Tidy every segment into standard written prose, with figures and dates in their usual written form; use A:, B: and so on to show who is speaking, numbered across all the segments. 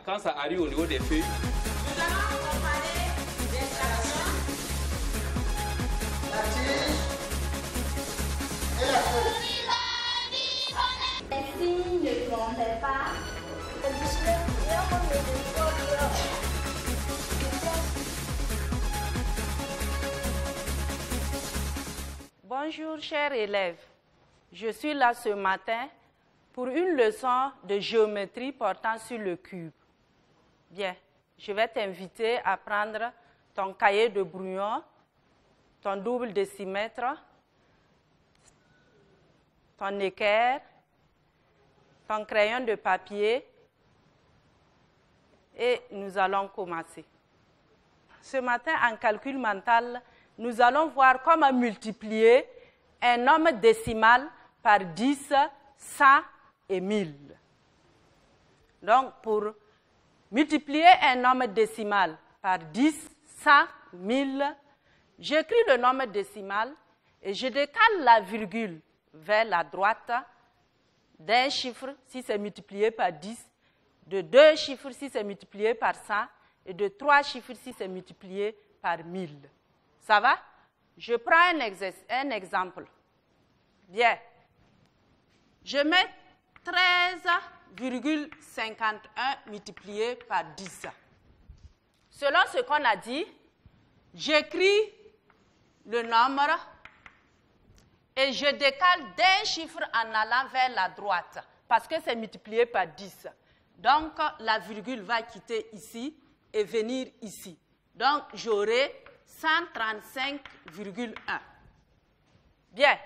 A: Quand ça arrive au niveau des feuilles,
B: nous allons comparer l'installation,
C: la tige et la feuille.
D: Les filles ne trompent pas.
E: Bonjour chers élèves, je suis là ce matin pour une leçon de géométrie portant sur le cube. Bien, je vais t'inviter à prendre ton cahier de brouillon, ton double décimètre, ton équerre, ton crayon de papier et nous allons commencer. Ce matin, en calcul mental, nous allons voir comment multiplier un nombre décimal par 10, 100 et 1000. Donc, pour multiplier un nombre décimal par 10, 100, 1000, j'écris le nombre décimal et je décale la virgule vers la droite d'un chiffre si c'est multiplié par 10, de 2 chiffres si c'est multiplié par 100 et de 3 chiffres si c'est multiplié par 1000. Ça va? Je prends un exemple. Bien. Je mets 13,51 multiplié par 10. Selon ce qu'on a dit, j'écris le nombre et je décale d'un chiffre en allant vers la droite parce que c'est multiplié par 10. Donc, la virgule va quitter ici et venir ici. Donc, j'aurai 135,1. Bien.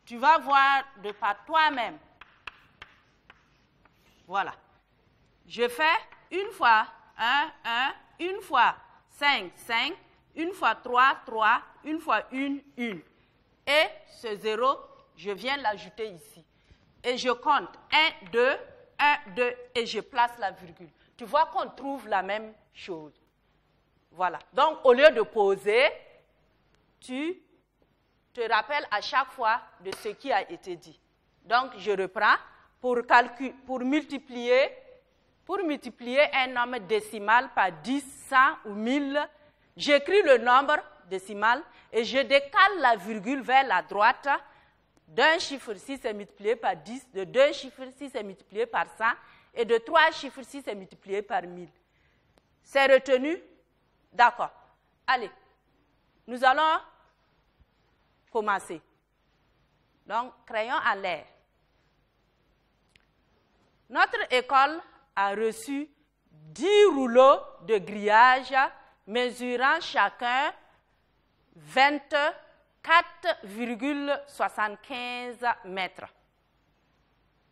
E: Tu vas voir de par toi-même. Voilà. Je fais une fois 1, 1, une fois 5, 5, une fois 3, 3, une fois 1, 1. Et ce 0, je viens l'ajouter ici. Et je compte 1, 2, 1, 2, et je place la virgule. Tu vois qu'on trouve la même chose. Voilà. Donc, au lieu de poser, tu te rappelles à chaque fois de ce qui a été dit. Donc, je reprends. Pour multiplier un nombre décimal par 10, 100 ou 1000, j'écris le nombre décimal et je décale la virgule vers la droite d'un chiffre si c'est multiplié par 10, de 2 chiffres si c'est multiplié par 100 et de 3 chiffres si c'est multiplié par 1000. C'est retenu? D'accord. Allez, nous allons commencer. Donc, crayon en l'air. Notre école a reçu 10 rouleaux de grillage mesurant chacun 24,75 mètres.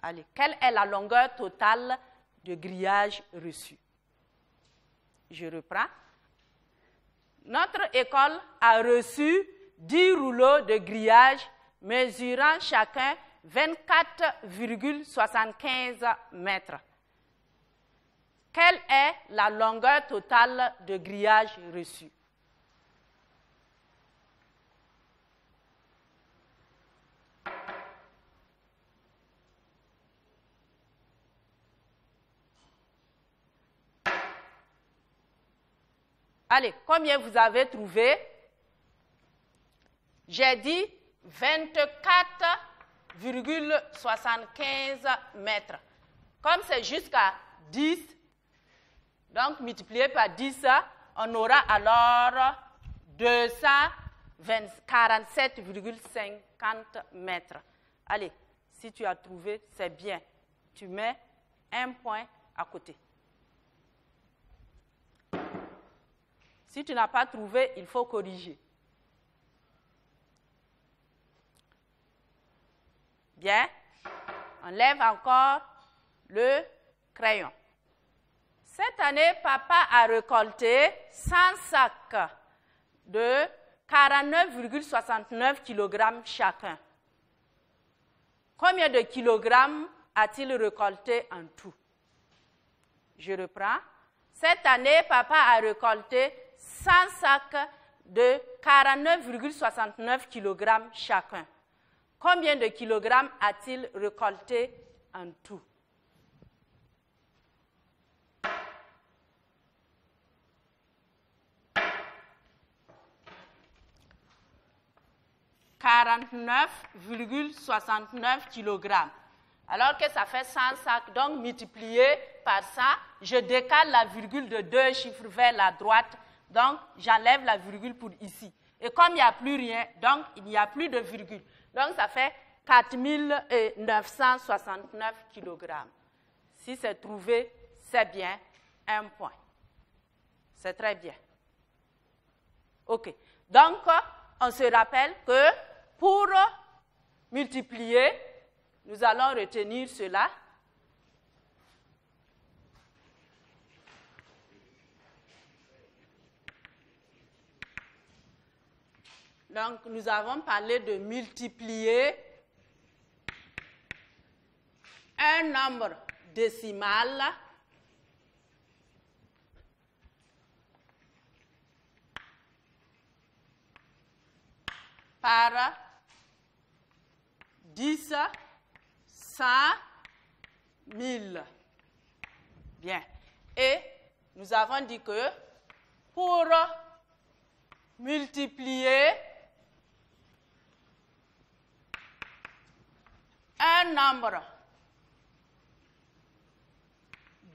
E: Allez, quelle est la longueur totale de grillage reçu? Je reprends. Notre école a reçu 10 rouleaux de grillage mesurant chacun 24,75 mètres. Quelle est la longueur totale de grillage reçu? Allez, combien vous avez trouvé? J'ai dit 24,75 mètres. Comme c'est jusqu'à 10, donc multiplié par 10, on aura alors 247,50 mètres. Allez, si tu as trouvé, c'est bien. Tu mets un point à côté. Si tu n'as pas trouvé, il faut corriger. Bien. On lève encore le crayon. Cette année, papa a récolté 100 sacs de 49,69 kg chacun. Combien de kilogrammes a-t-il récolté en tout? Je reprends. Cette année, papa a récolté 100 sacs de 49,69 kg chacun. Combien de kilogrammes a-t-il récolté en tout? 49,69 kg. Alors que ça fait 100 sacs, donc multiplié par ça, je décale la virgule de 2 chiffres vers la droite, donc j'enlève la virgule pour ici. Et comme il n'y a plus rien, donc il n'y a plus de virgule. Donc ça fait 4969 kg. Si c'est trouvé, c'est bien, 1 point. C'est très bien. OK. Donc, on se rappelle que pour multiplier, nous allons retenir cela. Donc, nous avons parlé de multiplier un nombre décimal par 10, 100, 1000. Bien. Et nous avons dit que pour multiplier un nombre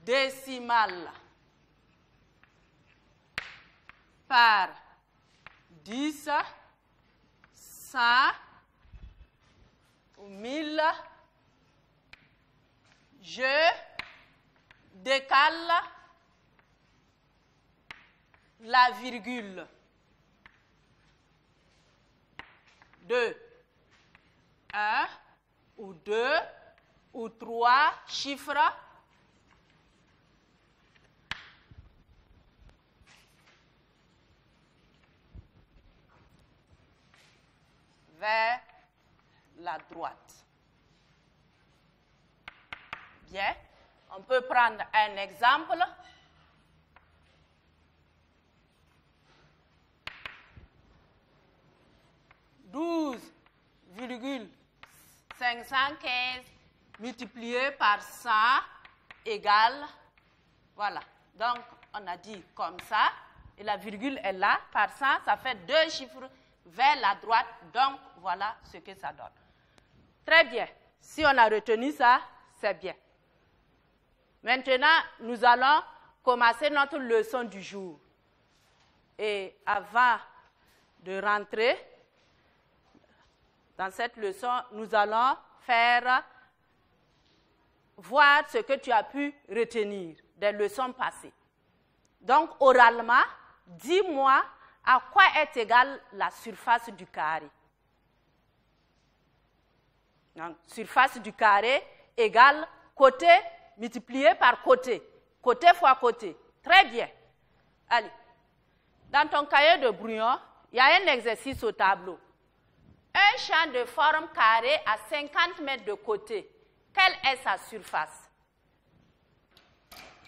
E: décimal par 10, 100 ou 1000, je décale la virgule de 1 ou 2 ou 3 chiffres vers la droite. Bien, on peut prendre un exemple. $12,515 multiplié par 100 égale, voilà. Donc, on a dit comme ça, et la virgule est là, par 100, ça fait 2 chiffres vers la droite, donc voilà ce que ça donne. Très bien. Si on a retenu ça, c'est bien. Maintenant, nous allons commencer notre leçon du jour. Et avant de rentrer dans cette leçon, nous allons voir ce que tu as pu retenir des leçons passées. Donc, oralement, dis-moi à quoi est égale la surface du carré. Donc, surface du carré égale côté multiplié par côté. Côté fois côté. Très bien. Allez. Dans ton cahier de brouillon, il y a un exercice au tableau. Un champ de forme carrée à 50 mètres de côté. Quelle est sa surface?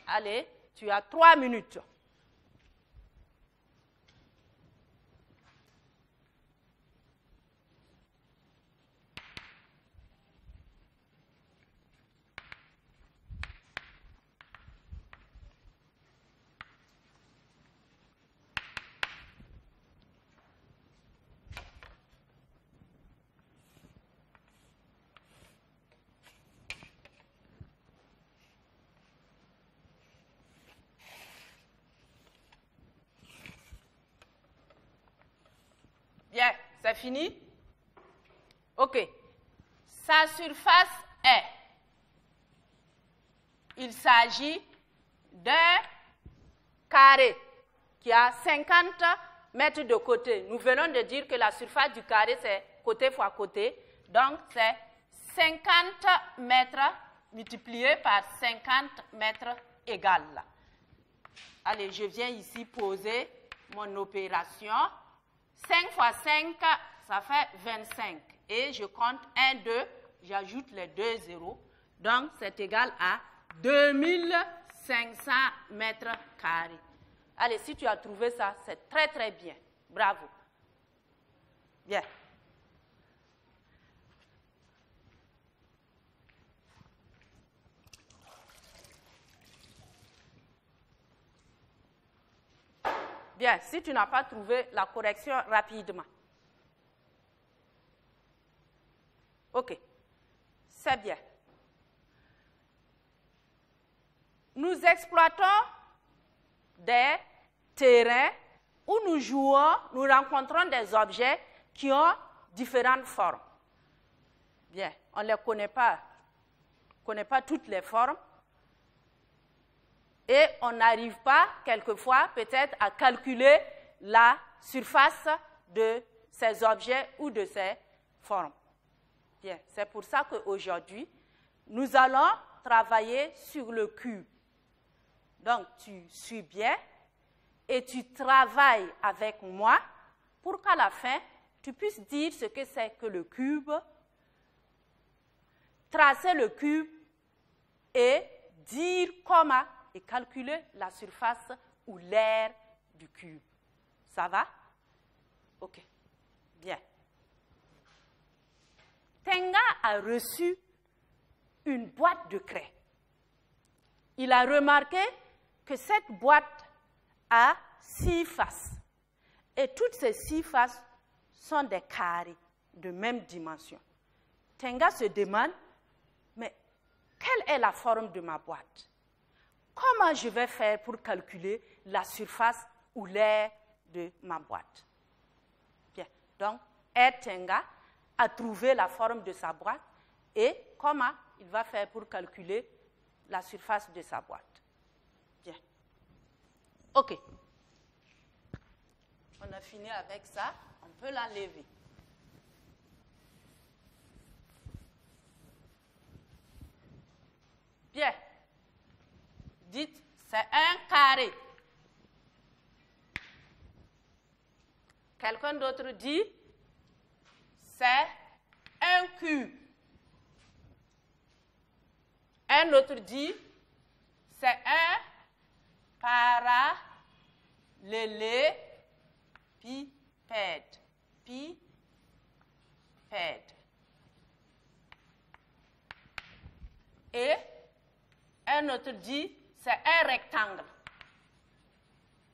E: Allez, tu as 3 minutes. Bien, c'est fini? OK. Sa surface est, il s'agit d'un carré qui a 50 mètres de côté. Nous venons de dire que la surface du carré, c'est côté fois côté. Donc, c'est 50 mètres multiplié par 50 mètres égale. Allez, je viens ici poser mon opération. 5 fois 5, ça fait 25. Et je compte 1, 2, j'ajoute les 2 zéros. Donc, c'est égal à 2500 mètres carrés. Allez, si tu as trouvé ça, c'est très, très bien. Bravo. Bien. Bien, si tu n'as pas trouvé la correction rapidement. OK. C'est bien. Nous exploitons des terrains où nous jouons, nous rencontrons des objets qui ont différentes formes. Bien, on ne connaît pas toutes les formes et on n'arrive pas, quelquefois, peut-être à calculer la surface de ces objets ou de ces formes. Bien, c'est pour ça qu'aujourd'hui, nous allons travailler sur le cube. Donc, tu suis bien et tu travailles avec moi pour qu'à la fin, tu puisses dire ce que c'est que le cube, tracer le cube et dire comment et calculer la surface ou l'aire du cube. Ça va? OK. Bien. Tenga a reçu une boîte de craie. Il a remarqué que cette boîte a 6 faces. Et toutes ces 6 faces sont des carrés de même dimension. Tenga se demande, mais quelle est la forme de ma boîte? Comment je vais faire pour calculer la surface ou l'aire de ma boîte? Bien, donc, Tenga a trouvé la forme de sa boîte et comment il va faire pour calculer la surface de sa boîte. Bien. OK. On a fini avec ça. On peut l'enlever. Bien. Dites, c'est un carré. Quelqu'un d'autre dit, c'est un cube. Un autre dit, c'est un parallélépipède. Pipède. Et un autre dit, c'est un rectangle.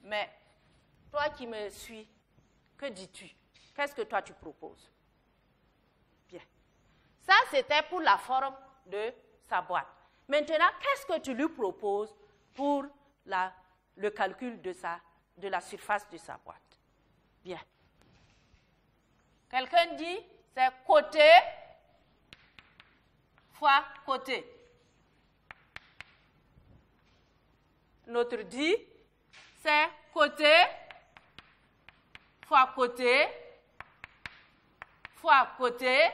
E: Mais toi qui me suis, que dis-tu? Qu'est-ce que toi tu proposes? Bien. Ça, c'était pour la forme de sa boîte. Maintenant, qu'est-ce que tu lui proposes pour le calcul de la surface de sa boîte? Bien. Quelqu'un dit, c'est côté fois côté. L'autre dit, c'est côté fois côté fois côté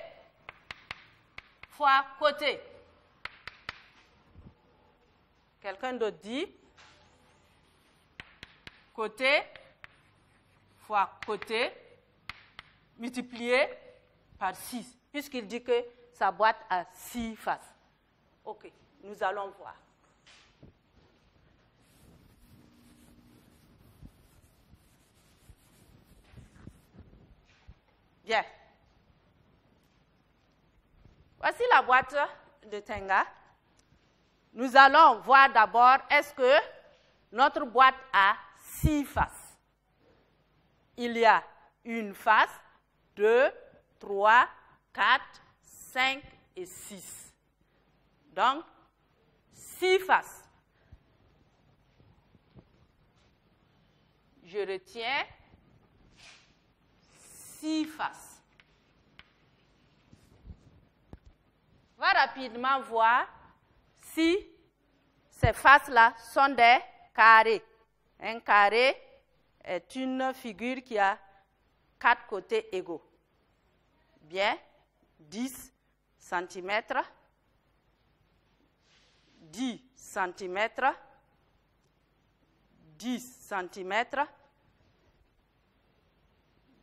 E: fois côté. Quelqu'un d'autre dit, côté fois côté multiplié par 6, puisqu'il dit que sa boîte a 6 faces. OK, nous allons voir. Bien. Voici la boîte de Tenga. Nous allons voir d'abord, est-ce que notre boîte a 6 faces? Il y a une face, 2, 3, 4, 5 et 6. Donc, 6 faces. Je retiens 6 faces. On va rapidement voir si ces faces-là sont des carrés. Un carré est une figure qui a 4 côtés égaux. Bien, 10 cm, 10 cm, 10 cm,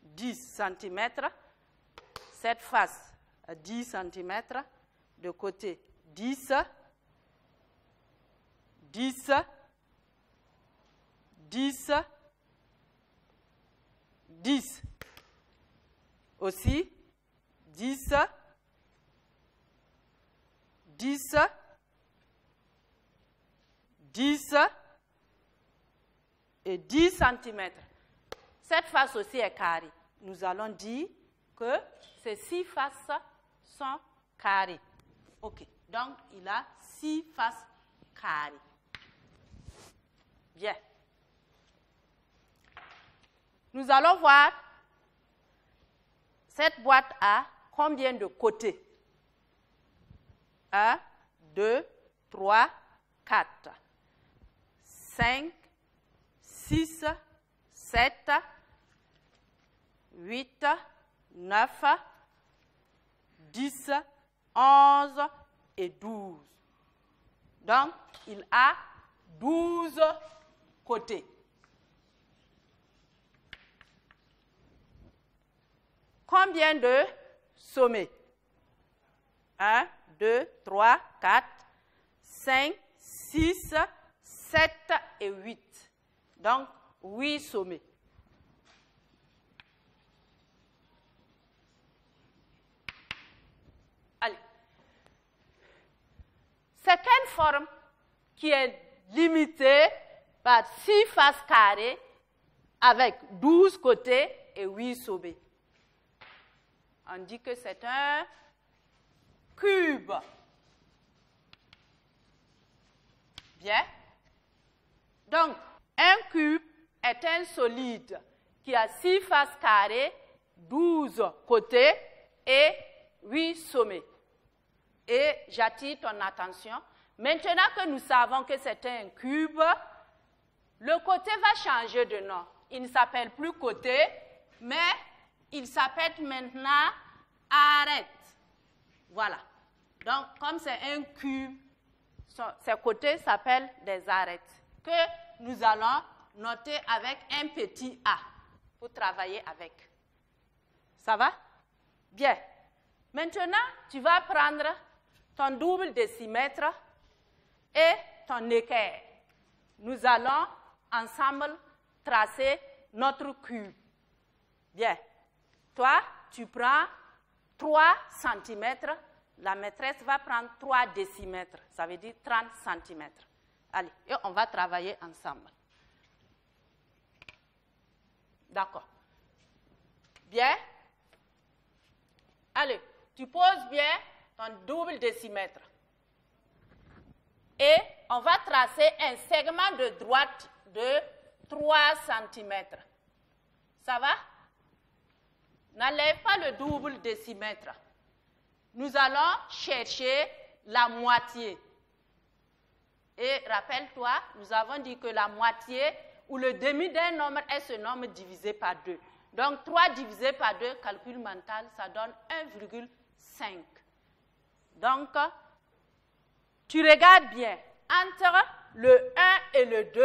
E: 10 cm. Cette face a 10 cm, de côté 10, 10, 10, 10. Aussi, 10, 10, 10 et 10 cm. Cette face aussi est carrée. Nous allons dire que ces 6 faces sont carrés. OK. Donc, il a 6 faces carrées. Bien. Nous allons voir cette boîte a combien de côtés? 1, 2, 3, 4, 5, 6, 7, 8, 9, 10, 11 et 12. Donc, il a 12 côtés. Combien de sommets? 1, 2, 3, 4, 5, 6, 7 et 8. Donc, 8 sommets. Allez. C'est quelle forme qui est limitée par 6 faces carrées avec 12 côtés et 8 sommets? On dit que c'est un cube. Bien. Donc, un cube est un solide qui a 6 faces carrées, 12 côtés et 8 sommets. Et j'attire ton attention. Maintenant que nous savons que c'est un cube, le côté va changer de nom. Il ne s'appelle plus côté, mais il s'appelle maintenant arête. Voilà. Donc, comme c'est un cube, ces côtés s'appellent des arêtes que nous allons noter avec un petit a pour travailler avec. Ça va? Bien. Maintenant, tu vas prendre ton double décimètre et ton équerre. Nous allons ensemble tracer notre cube. Bien. Toi, tu prends 3 cm. La maîtresse va prendre 3 décimètres. Ça veut dire 30 cm. Allez, et on va travailler ensemble. D'accord. Bien. Allez, tu poses bien ton double décimètre. Et on va tracer un segment de droite de 3 cm. Ça va? N'enlève pas le double décimètre. Nous allons chercher la moitié. Et rappelle-toi, nous avons dit que la moitié ou le demi d'un nombre est ce nombre divisé par 2. Donc 3 divisé par 2, calcul mental, ça donne 1,5. Donc, tu regardes bien. Entre le 1 et le 2,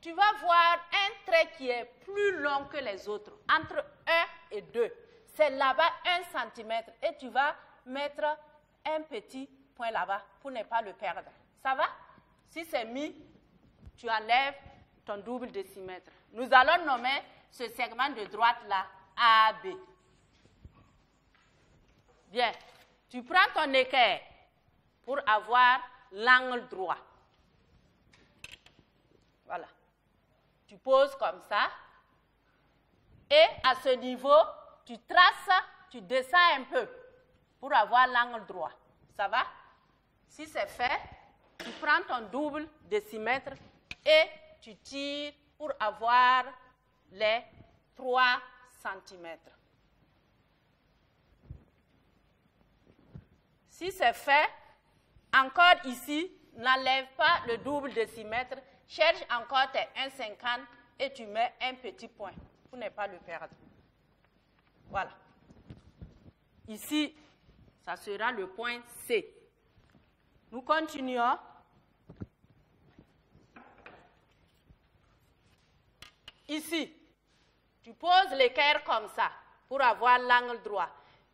E: tu vas voir un trait qui est plus long que les autres. Entre 1 et 2. C'est là-bas 1 cm. Et tu vas mettre un petit point là-bas pour ne pas le perdre. Ça va? Si c'est mis, tu enlèves ton double décimètre. Nous allons nommer ce segment de droite-là AB. Bien. Tu prends ton équerre pour avoir l'angle droit. Voilà. Tu poses comme ça. Et à ce niveau, tu traces, tu descends un peu pour avoir l'angle droit. Ça va? Si c'est fait, tu prends ton double décimètre et tu tires pour avoir les 3 cm. Si c'est fait, encore ici, n'enlève pas le double décimètre, cherche encore tes 1,50 et tu mets un petit point pour ne pas le perdre. Voilà. Ici, ça sera le point C. Nous continuons. Ici, tu poses l'équerre comme ça pour avoir l'angle droit.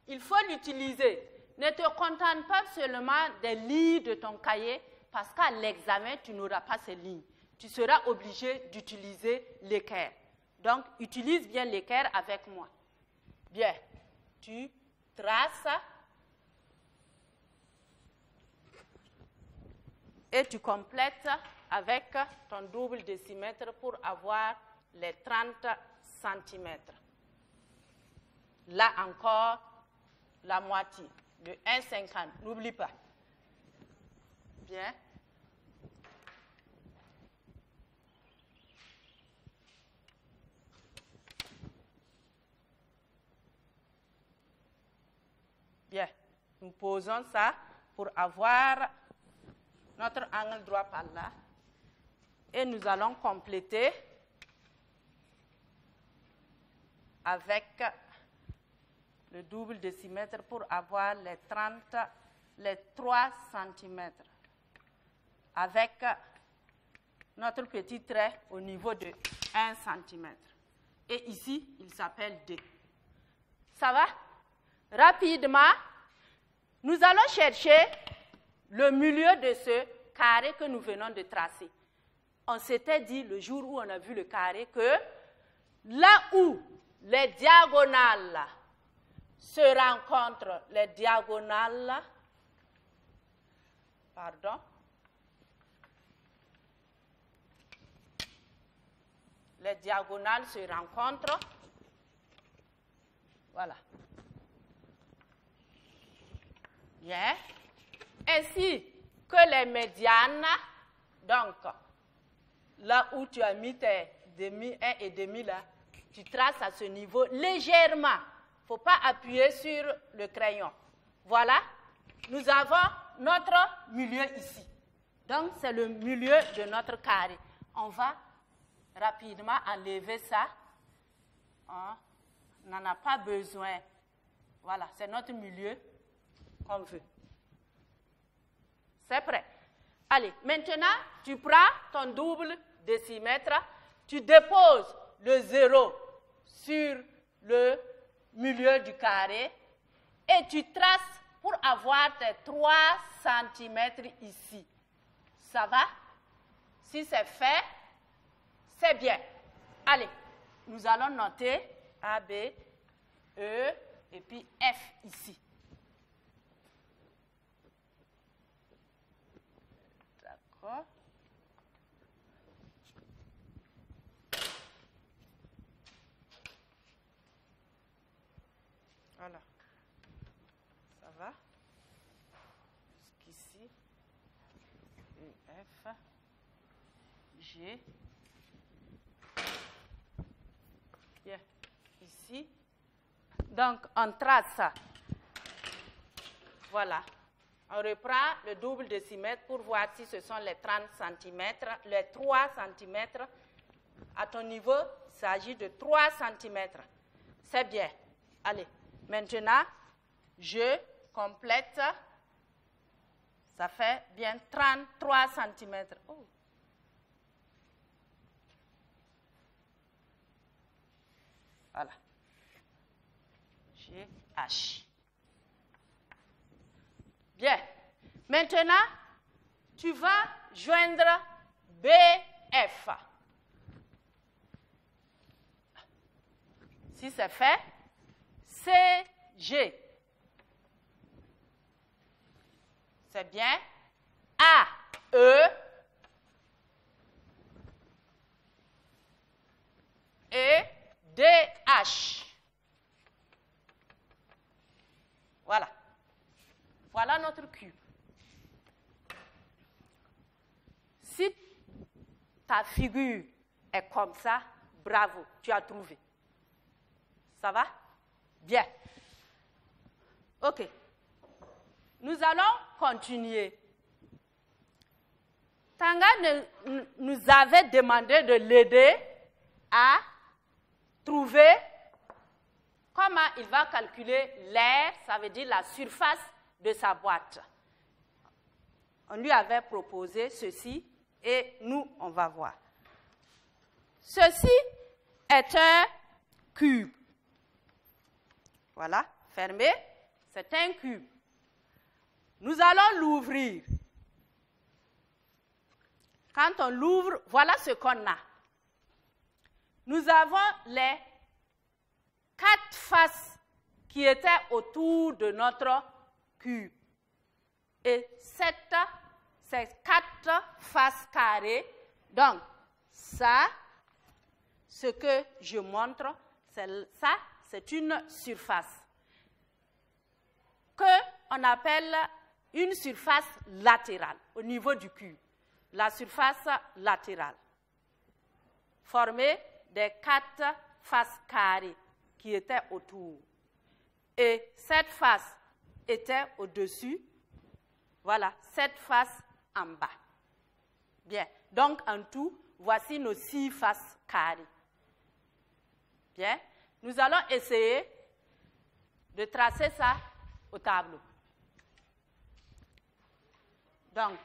E: Il faut l'utiliser. Ne te contente pas seulement des lignes de ton cahier parce qu'à l'examen, tu n'auras pas ces lignes. Tu seras obligé d'utiliser l'équerre. Donc, utilise bien l'équerre avec moi. Bien. Tu traces et tu complètes avec ton double décimètre pour avoir les 30 cm. Là encore, la moitié. de 1,50. N'oublie pas. Bien. Bien. Nous posons ça pour avoir notre angle droit par là. Et nous allons compléter avec le double décimètre pour avoir les 3 cm. Avec notre petit trait au niveau de 1 cm. Et ici, il s'appelle D. Ça va? Rapidement, nous allons chercher le milieu de ce carré que nous venons de tracer. On s'était dit le jour où on a vu le carré que là où les diagonales se rencontrent, les diagonales, pardon, les diagonales se rencontrent, voilà. Bien. Ainsi que les médianes, donc, là où tu as mis tes demi, 1,5 là, tu traces à ce niveau légèrement. Il ne faut pas appuyer sur le crayon. Voilà, nous avons notre milieu ici. Donc, c'est le milieu de notre carré. On va rapidement enlever ça. On n'en a pas besoin. Voilà, c'est notre milieu qu'on veut. C'est prêt. Allez, maintenant, tu prends ton double décimètre, tu déposes le 0 sur le milieu du carré et tu traces pour avoir tes 3 cm ici. Ça va? Si c'est fait, c'est bien. Allez, nous allons noter A, B, E et puis F ici. D'accord. Voilà. Ça va? Jusqu'ici. E, F, G. Bien. Ici. Donc, on trace ça. Voilà. On reprend le double décimètre pour voir si ce sont les 30 cm, les 3 cm. À ton niveau, il s'agit de 3 cm. C'est bien. Allez, maintenant, je complète. Ça fait bien 33 cm. Oh. Voilà. GH. Bien. Maintenant, tu vas joindre BF. Si c'est fait, CG. C'est bien. AE. Et DH. Voilà. Voilà notre cube. Si ta figure est comme ça, bravo, tu as trouvé. Ça va? Bien. OK. Nous allons continuer. Tanga nous avait demandé de l'aider à trouver comment il va calculer l'air, ça veut dire la surface de sa boîte. On lui avait proposé ceci et nous, on va voir. Ceci est un cube. Voilà, fermé, c'est un cube. Nous allons l'ouvrir. Quand on l'ouvre, voilà ce qu'on a. Nous avons les 4 faces qui étaient autour de notre cube. Et ces 4 faces carrées, donc ça, ce que je montre, ça, c'est une surface. Que on appelle une surface latérale au niveau du cube. La surface latérale, formée des 4 faces carrées qui étaient autour. Et cette face était au-dessus. Voilà, cette face en bas. Bien, donc en tout, voici nos 6 faces carrées. Bien, nous allons essayer de tracer ça au tableau. Donc,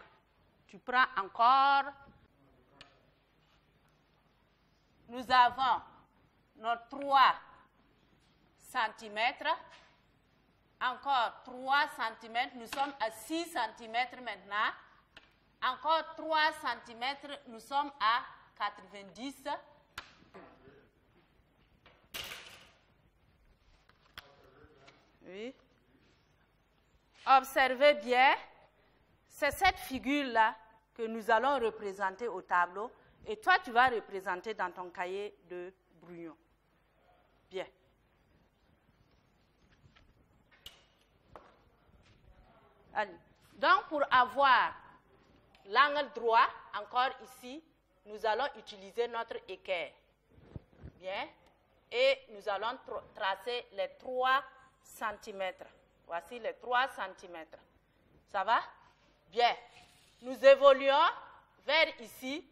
E: tu prends encore. Nous avons nos 3 cm. Encore 3 cm. Nous sommes à 6 cm maintenant. Encore 3 cm. Nous sommes à 90. Oui. Observez bien. C'est cette figure-là que nous allons représenter au tableau. Et toi, tu vas représenter dans ton cahier de brouillon. Bien. Allez. Donc, pour avoir l'angle droit, encore ici, nous allons utiliser notre équerre. Bien. Et nous allons tracer les 3 cm. Voici les 3 cm. Ça va? Bien. Nous évoluons vers ici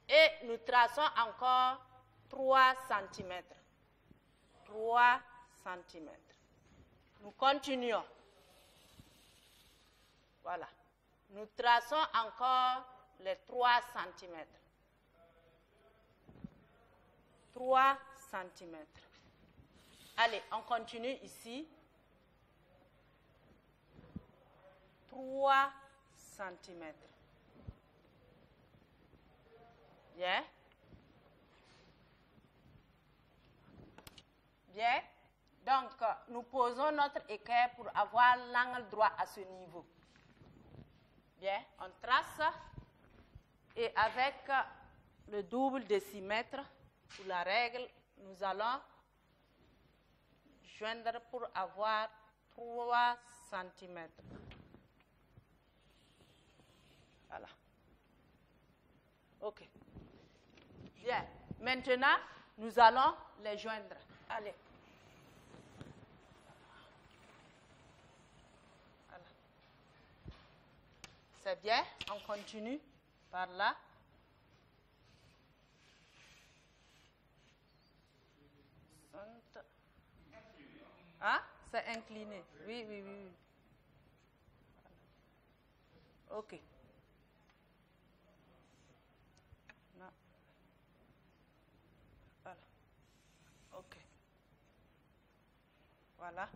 E: et nous traçons encore 3 cm. 3 cm. Nous continuons. Voilà. Nous traçons encore les 3 cm. 3 cm. Allez, on continue ici. 3 cm. Bien. Bien. Donc, nous posons notre équerre pour avoir l'angle droit à ce niveau. Bien, on trace et avec le double décimètre ou la règle, nous allons joindre pour avoir 3 cm. Voilà. OK. Bien. Maintenant, nous allons les joindre. Allez. Voilà. C'est bien. On continue par là. Hein? C'est incliné. Oui, oui, oui. OK. Non. Voilà. OK. Voilà.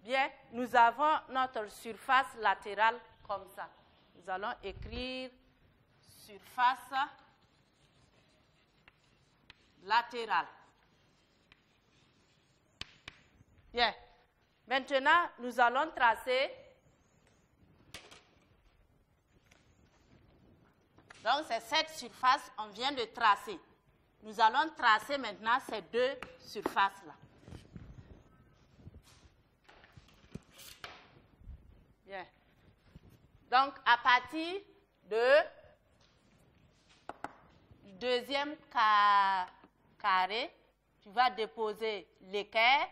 E: Bien, nous avons notre surface latérale comme ça. Nous allons écrire surface latérale. Bien. Maintenant, nous allons tracer. Donc, c'est cette surface qu'on vient de tracer. Nous allons tracer maintenant ces 2 surfaces-là. Bien. Donc, à partir du deuxième carré, tu vas déposer l'équerre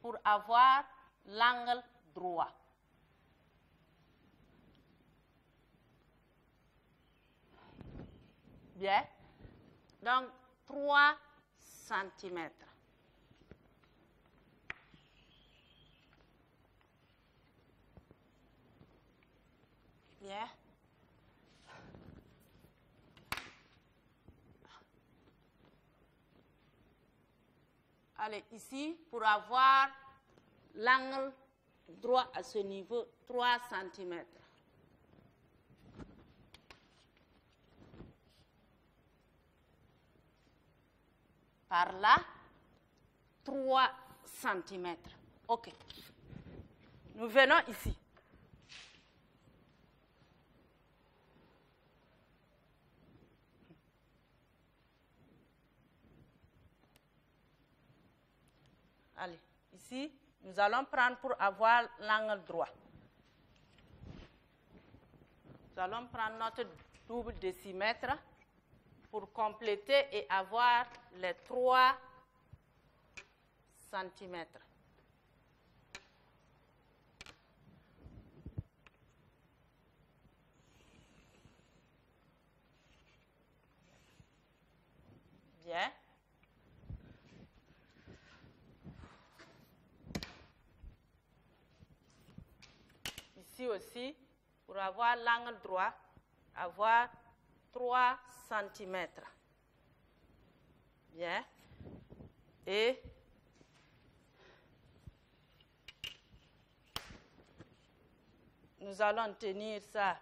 E: pour avoir l'angle droit. Bien. Donc, 3 cm. Bien. Allez, ici, pour avoir l'angle droit à ce niveau, 3 cm. Par là, 3 cm. OK. Nous venons ici. Allez, ici, Nous allons prendre pour avoir l'angle droit. Nous allons prendre notre double décimètre pour compléter et avoir les 3 centimètres. Bien. Ici aussi, pour avoir l'angle droit, avoir 3 centimètres. Bien. Et nous allons tenir ça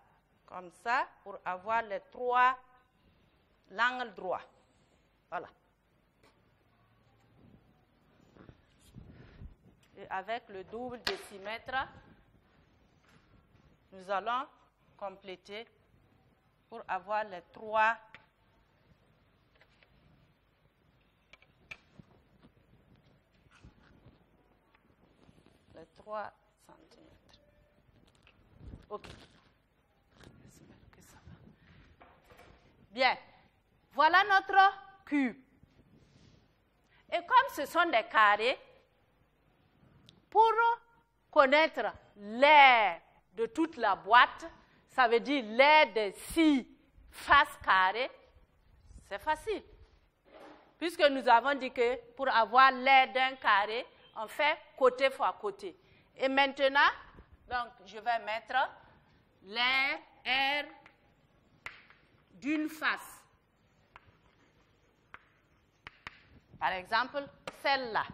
E: comme ça pour avoir les 3, l'angle droit. Voilà. Et avec le double décimètre, nous allons compléter pour avoir les 3 centimètres. OK. J'espère que ça va. Bien. Voilà notre cube. Et comme ce sont des carrés, pour connaître l'aire de toute la boîte, ça veut dire l'aire des 6 faces carrées, c'est facile. Puisque nous avons dit que pour avoir l'aire d'un carré, on fait côté fois côté. Et maintenant, donc, je vais mettre l'aire R d'une face. Par exemple, celle-là,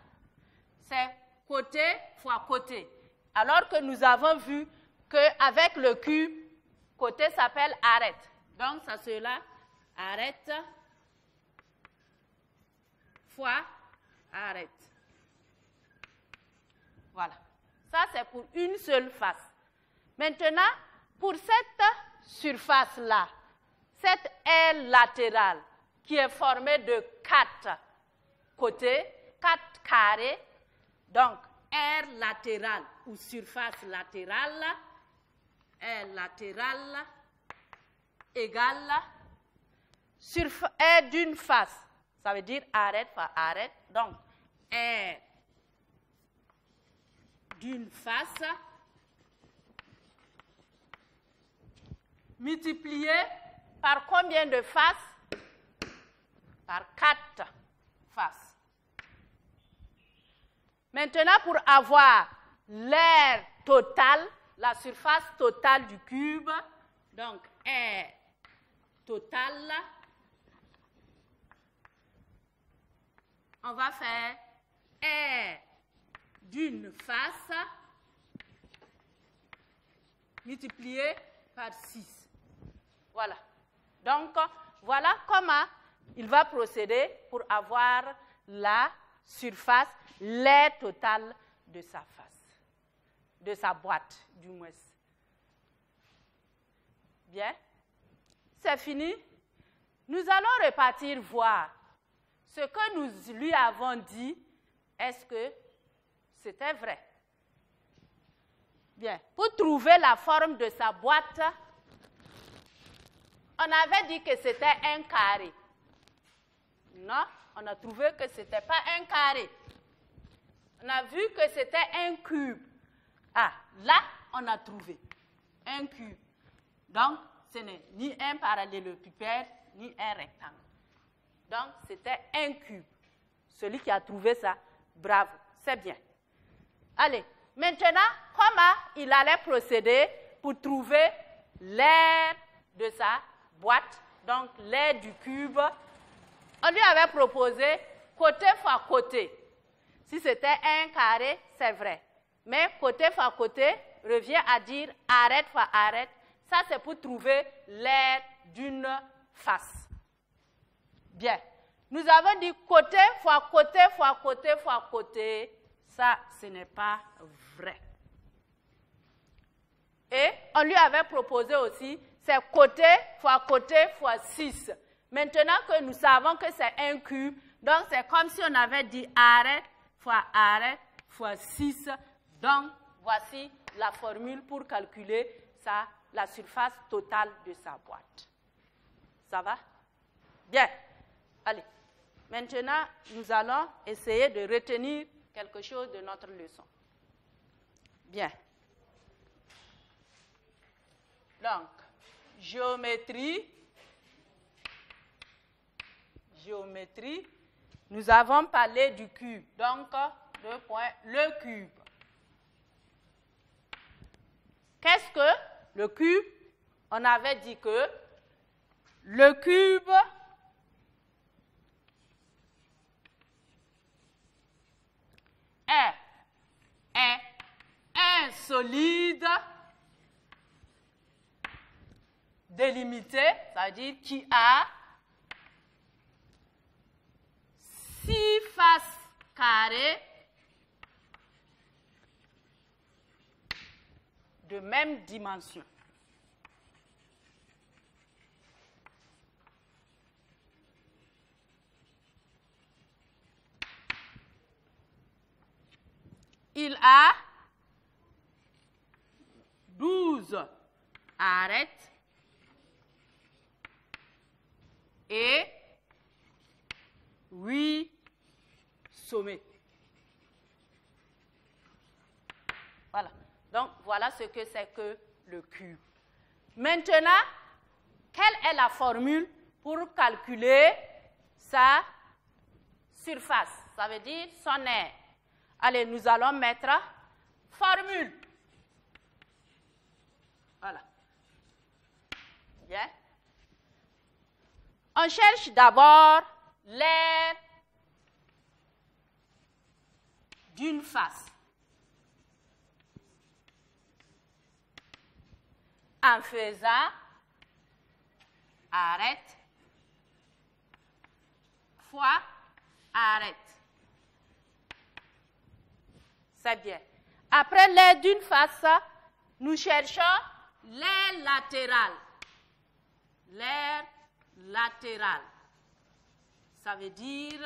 E: c'est côté fois côté. Alors que nous avons vu qu'avec le cube, côté s'appelle arête. Donc, ça sera arête fois arête. Voilà. Ça, c'est pour une seule face. Maintenant, pour cette surface-là, cette aile latérale qui est formée de 4 côtés, 4 carrés, donc aire latérale ou surface latérale, aire latérale égale aire d'une face. Ça veut dire arête fois arête. Donc, aire d'une face multiplié par combien de faces? Par 4 faces. Maintenant, pour avoir l'aire totale, la surface totale du cube, donc aire totale, on va faire aire d'une face multiplié par 6. Voilà. Donc, voilà comment il va procéder pour avoir la surface, l'aire totale de sa face, de sa boîte, du moins. Bien. C'est fini. Nous allons repartir voir ce que nous lui avons dit. Est-ce que c'était vrai? Bien. Pour trouver la forme de sa boîte, on avait dit que c'était un carré. Non, on a trouvé que ce n'était pas un carré. On a vu que c'était un cube. Ah, là, on a trouvé un cube. Donc, ce n'est ni un parallélépipède, ni un rectangle. Donc, c'était un cube. Celui qui a trouvé ça, bravo, c'est bien. Allez, maintenant, comment il allait procéder pour trouver l'aire de sa boîte, donc l'aire du cube? On lui avait proposé côté fois côté. Si c'était un carré, c'est vrai. Mais côté fois côté revient à dire arête fois arête. Ça, c'est pour trouver l'aire d'une face. Bien. Nous avons dit côté fois côté fois côté fois côté. Ça, ce n'est pas vrai. Et on lui avait proposé aussi, c'est côté fois 6. Maintenant que nous savons que c'est un cube, donc c'est comme si on avait dit arête fois arête fois 6. Donc, voici la formule pour calculer la surface totale de sa boîte. Ça va? Bien. Allez. Maintenant, nous allons essayer de retenir quelque chose de notre leçon. Bien. Donc, géométrie. Nous avons parlé du cube. Donc, 2 points, le cube. Qu'est-ce que le cube? On avait dit que le cube est un solide délimité, c'est-à-dire qui a 6 faces carrées de même dimension. Il a 12 arêtes et 8 sommets. Voilà. Donc, voilà ce que c'est que le cube. Maintenant, quelle est la formule pour calculer sa surface? Ça veut dire son aire. Allez, nous allons mettre formule. Voilà. Bien. On cherche d'abord l'aire d'une face. En faisant arête fois arête. C'est bien. Après l'aire d'une face, nous cherchons l'aire latérale. L'aire latérale. Ça veut dire,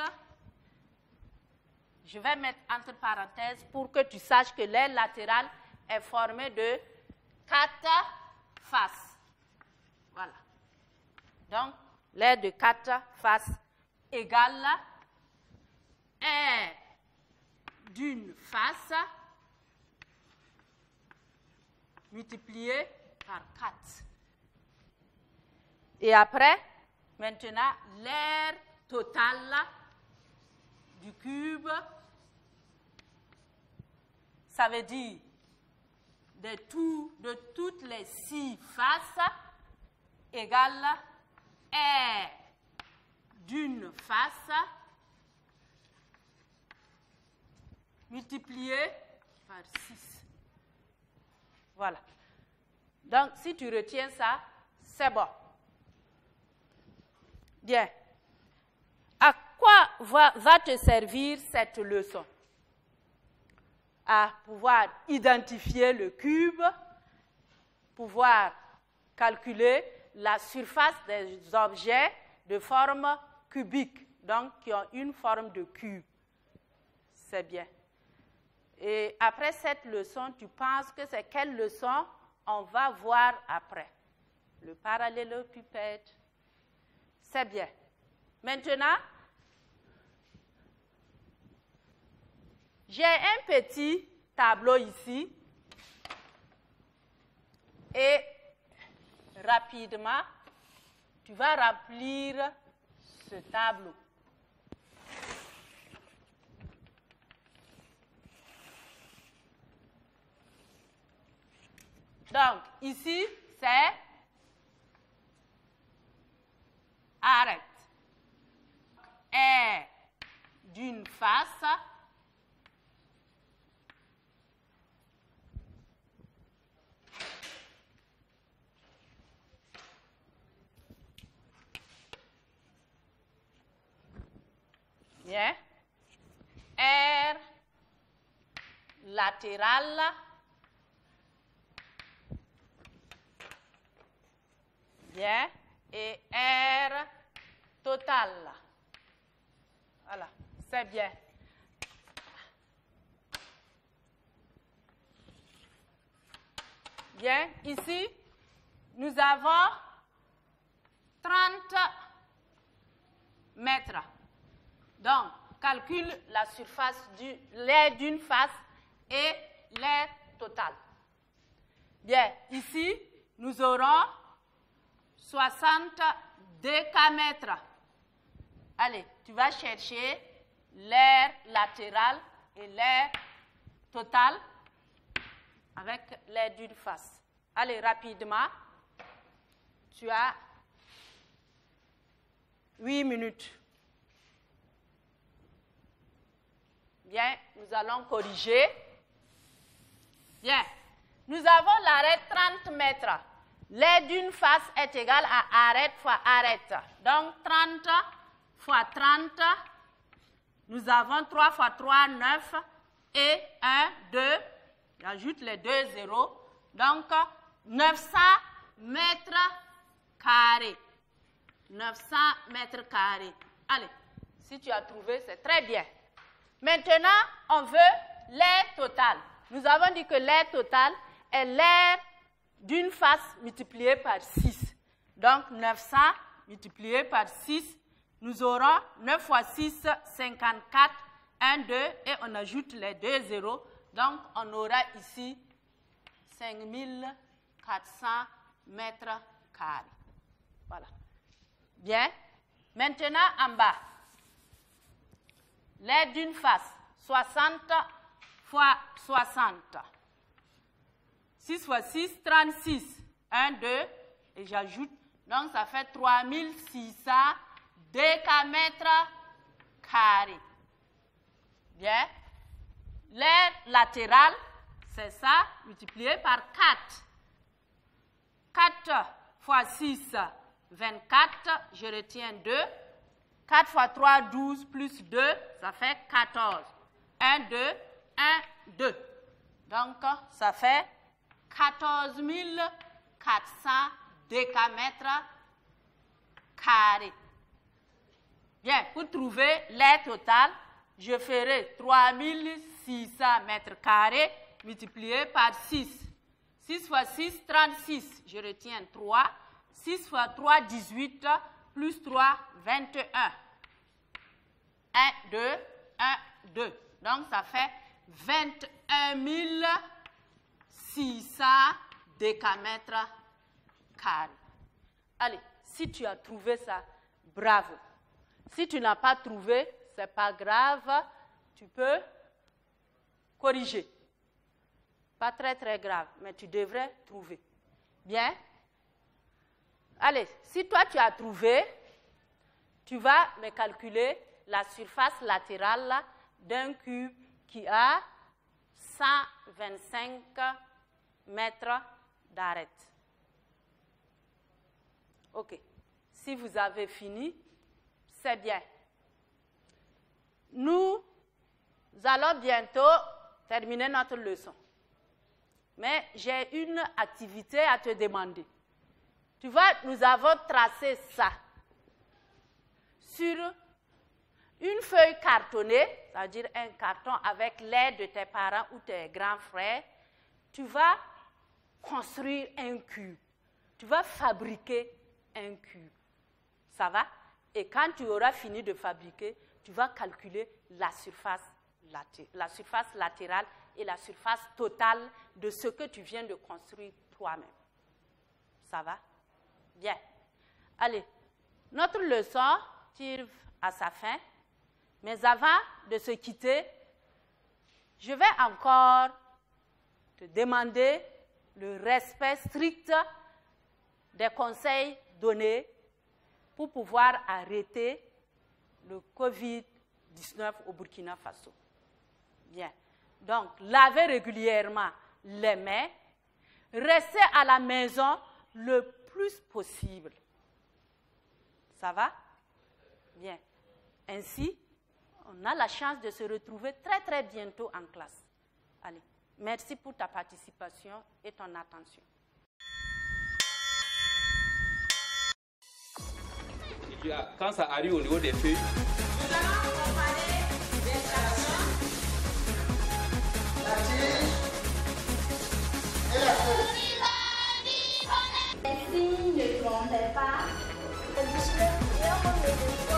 E: je vais mettre entre parenthèses pour que tu saches que l'aire latérale est formée de 4 faces. Voilà. Donc, l'aire de 4 faces égale aire d'une face multiplié par 4. Et après, maintenant, l'aire totale du cube, ça veut dire de toutes les 6 faces égale aire d'une face multiplié par 6. Voilà. Donc, si tu retiens ça, c'est bon. Bien. À quoi va te servir cette leçon? À pouvoir identifier le cube, pouvoir calculer la surface des objets de forme cubique, donc qui ont une forme de cube. C'est bien. Et après cette leçon, tu penses que c'est quelle leçon on va voir après? Le parallélépipède. C'est bien. Maintenant, j'ai un petit tableau ici. Et rapidement, tu vas remplir ce tableau. Donc, ici, c'est arête. Aire d'une face bien. Aire latérale bien. Et aire totale. Voilà, c'est bien. Bien, ici, nous avons 30 mètres. Donc, calcule la surface de l'aire d'une face et l'aire totale. Bien, ici, nous aurons 60 décamètres. Allez, tu vas chercher l'aire latérale et l'aire totale avec l'aire d'une face. Allez, rapidement. Tu as 8 minutes. Bien, nous allons corriger. Bien, nous avons l'arête 30 mètres. L'aire d'une face est égale à arête fois arête. Donc, 30 fois 30, nous avons 3 fois 3, 9, et 1, 2, j'ajoute les 2 zéros. Donc, 900 mètres carrés. 900 mètres carrés. Allez, si tu as trouvé, c'est très bien. Maintenant, on veut l'aire totale. Nous avons dit que l'aire totale est l'aire d'une face multipliée par 6. Donc, 900 multiplié par 6, nous aurons 9 fois 6, 54, 1, 2, et on ajoute les 2 zéros. Donc, on aura ici 5400 mètres carrés. Voilà. Bien. Maintenant, en bas, l'aire d'une face, 60 fois 60. 6 fois 6, 36. 1, 2, et j'ajoute. Donc, ça fait 3600 décamètres carrés. Bien. L'aire latérale, c'est ça, multiplié par 4. 4 fois 6, 24, je retiens 2. 4 fois 3, 12, plus 2, ça fait 14. 1, 2, 1, 2. Donc, ça fait 14 400 décamètres carrés. Bien, pour trouver l'aire totale, je ferai 3600 mètres carrés multiplié par 6. 6 fois 6, 36. Je retiens 3. 6 fois 3, 18. Plus 3, 21. 1, 2, 1, 2. Donc, ça fait 21 600 décamètres carrés. Allez, si tu as trouvé ça, bravo. Si tu n'as pas trouvé, ce n'est pas grave, tu peux corriger. Pas très, très grave, mais tu devrais trouver. Bien. Allez, si toi tu as trouvé, tu vas me calculer la surface latérale d'un cube qui a 125 mètres d'arête. OK. Si vous avez fini, c'est bien. Nous allons bientôt terminer notre leçon. Mais j'ai une activité à te demander. Tu vois, nous avons tracé ça sur une feuille cartonnée, c'est-à-dire un carton avec l'aide de tes parents ou tes grands frères. Tu vas construire un cube. Tu vas fabriquer un cube. Ça va? Et quand tu auras fini de fabriquer, tu vas calculer la surface latérale et la surface totale de ce que tu viens de construire toi-même. Ça va? Bien. Allez, notre leçon tire à sa fin. Mais avant de se quitter, je vais encore te demander le respect strict des conseils donnés pour pouvoir arrêter le Covid-19 au Burkina Faso. Bien. Donc, lavez régulièrement les mains. Restez à la maison le plus possible. Ça va? Bien. Ainsi, on a la chance de se retrouver très, très bientôt en classe. Allez, merci pour ta participation et ton attention.
A: Quand ça arrive au niveau des feuilles,
B: Nous allons comparer l'installation,
C: la tige et la feuille.
D: répondait pas.
F: Elle disait, viens, on